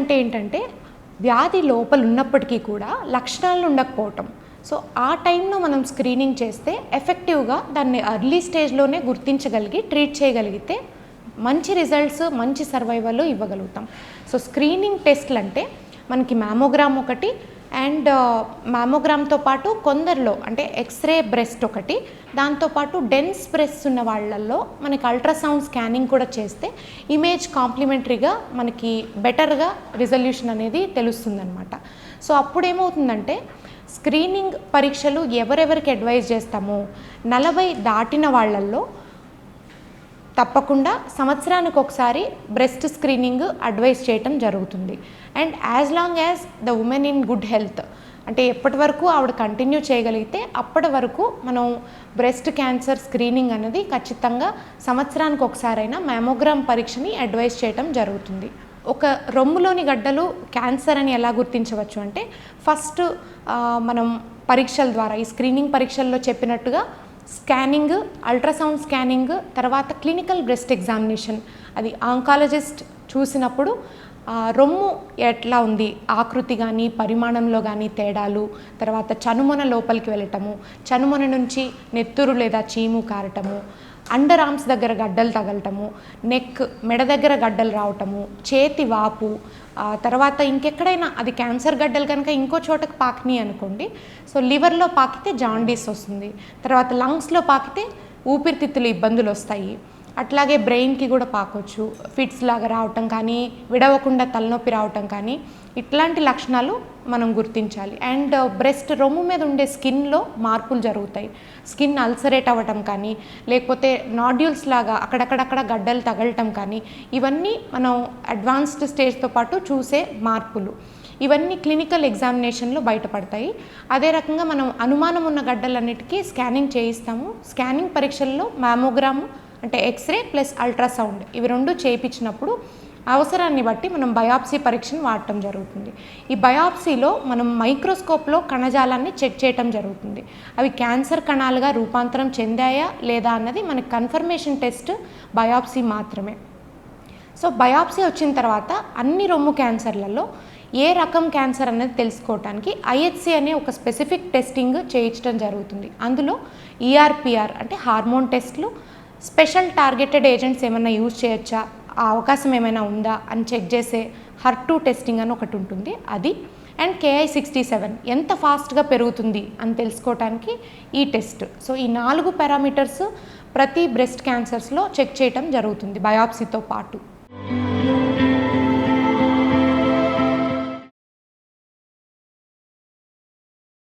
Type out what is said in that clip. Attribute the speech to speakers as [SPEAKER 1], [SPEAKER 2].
[SPEAKER 1] అంటే ఏంటంటే వ్యాధి లోపల ఉన్నప్పటికీ కూడా లక్షణాలు ఉండకపోవటం. సో ఆ టైంలో మనం స్క్రీనింగ్ చేస్తే ఎఫెక్టివ్గా దాన్ని ఎర్లీ స్టేజ్లోనే గుర్తించగలిగి ట్రీట్ చేయగలిగితే మంచి రిజల్ట్స్, మంచి సర్వైవల్ ఇవ్వగలుగుతాం. సో స్క్రీనింగ్ టెస్ట్లు అంటే మనకి మ్యామోగ్రామ్ ఒకటి, అండ్ మ్యామోగ్రామ్తో పాటు కొందరిలో అంటే ఎక్స్రే బ్రెస్ట్ ఒకటి, దాంతోపాటు డెన్స్ బ్రెస్ట్ ఉన్న వాళ్ళల్లో మనకి అల్ట్రాసౌండ్ స్కానింగ్ కూడా చేస్తే ఇమేజ్ కాంప్లిమెంటరీగా మనకి బెటర్గా రిజల్యూషన్ అనేది తెలుస్తుందన్నమాట. సో అప్పుడు ఏమవుతుందంటే స్క్రీనింగ్ పరీక్షలు ఎవరెవరికి అడ్వైజ్ చేస్తామో 40 దాటిన వాళ్ళల్లో తప్పకుండా సంవత్సరానికి ఒకసారి బ్రెస్ట్ స్క్రీనింగ్ అడ్వైస్ చేయటం జరుగుతుంది. And as long as the women in good health, అంటే ఎప్పటి వరకు ఆవిడ కంటిన్యూ చేయగలిగితే అప్పటి వరకు మనం బ్రెస్ట్ క్యాన్సర్ స్క్రీనింగ్ అనేది ఖచ్చితంగా సంవత్సరానికి ఒకసారైనా మ్యామోగ్రామ్ పరీక్షని అడ్వైస్ చేయటం జరుగుతుంది. ఒక రొమ్ములోని గడ్డలు క్యాన్సర్ అని ఎలా గుర్తించవచ్చు అంటే ఫస్ట్ మనం పరీక్షల ద్వారా ఈ స్క్రీనింగ్ పరీక్షల్లో చెప్పినట్టుగా స్కానింగ్, అల్ట్రాసౌండ్ స్కానింగ్, తర్వాత క్లినికల్ బ్రెస్ట్ ఎగ్జామినేషన్, అది ఆంకాలజిస్ట్ చూసినప్పుడు రొమ్ము ఎట్లా ఉంది, ఆకృతి కానీ పరిమాణంలో కానీ తేడాలు, తర్వాత చనుమొన లోపలికి వెళ్ళటము, చనుమొన నుంచి నెత్తురు లేదా చీము కారటము, అండర్ ఆర్మ్స్ దగ్గర గడ్డలు తగలటము, నెక్ మెడ దగ్గర గడ్డలు రావటము, చేతి వాపు, తర్వాత ఇంకెక్కడైనా అది క్యాన్సర్ గడ్డలు కనుక ఇంకో చోటకు పాకినాయి అనుకోండి, సో లివర్లో పాకితే జాండీస్ వస్తుంది, తర్వాత లంగ్స్లో పాకితే ఊపిరితిత్తులు ఇబ్బందులు వస్తాయి, అట్లాగే బ్రెయిన్కి కూడా పాకొచ్చు, ఫిట్స్ లాగా రావటం కానీ, విడవకుండా తలనొప్పి రావటం కానీ, ఇట్లాంటి లక్షణాలు మనం గుర్తించాలి. అండ్ బ్రెస్ట్ రొమ్ము మీద ఉండే స్కిన్లో మార్పులు జరుగుతాయి, స్కిన్ అల్సరేట్ అవ్వటం కానీ, లేకపోతే నాడ్యూల్స్ లాగా అక్కడక్కడక్కడ గడ్డలు తగలటం కానీ, ఇవన్నీ మనం అడ్వాన్స్డ్ స్టేజ్తో పాటు చూసే మార్పులు. ఇవన్నీ క్లినికల్ ఎగ్జామినేషన్లో బయటపడతాయి. అదే రకంగా మనం అనుమానం ఉన్న గడ్డలన్నిటికీ స్కానింగ్ చేయిస్తాము. స్కానింగ్ పరీక్షల్లో మ్యామోగ్రాము అంటే ఎక్స్రే ప్లస్ అల్ట్రాసౌండ్ ఇవి రెండు చేయించినప్పుడు అవసరాన్ని బట్టి మనం బయాప్సీ పరీక్షను వాడటం జరుగుతుంది. ఈ బయాప్సీలో మనం మైక్రోస్కోప్లో కణజాలాన్ని చెక్ చేయటం జరుగుతుంది. అవి క్యాన్సర్ కణాలుగా రూపాంతరం చెందాయా లేదా అన్నది మనకి కన్ఫర్మేషన్ టెస్ట్ బయాప్సీ మాత్రమే. సో బయాప్సీ వచ్చిన తర్వాత అన్ని రొమ్ము క్యాన్సర్లలో ఏ రకం క్యాన్సర్ అనేది తెలుసుకోవడానికి ఐహెచ్సి అనే ఒక స్పెసిఫిక్ టెస్టింగ్ చేయించడం జరుగుతుంది. అందులో ఈఆర్పిఆర్ అంటే హార్మోన్ టెస్ట్లు, స్పెషల్ టార్గెటెడ్ ఏజెంట్స్ ఏమైనా యూజ్ చేయొచ్చా, ఆ అవకాశం ఏమైనా ఉందా అని చెక్ చేసే HER2 టెస్టింగ్ అని ఒకటి ఉంటుంది అది, అండ్ Ki-67 ఎంత ఫాస్ట్గా పెరుగుతుంది అని తెలుసుకోవడానికి ఈ టెస్ట్. సో ఈ 4 పారామీటర్స్ ప్రతి బ్రెస్ట్ క్యాన్సర్స్లో చెక్ చేయటం జరుగుతుంది బయాప్సీతో పాటు.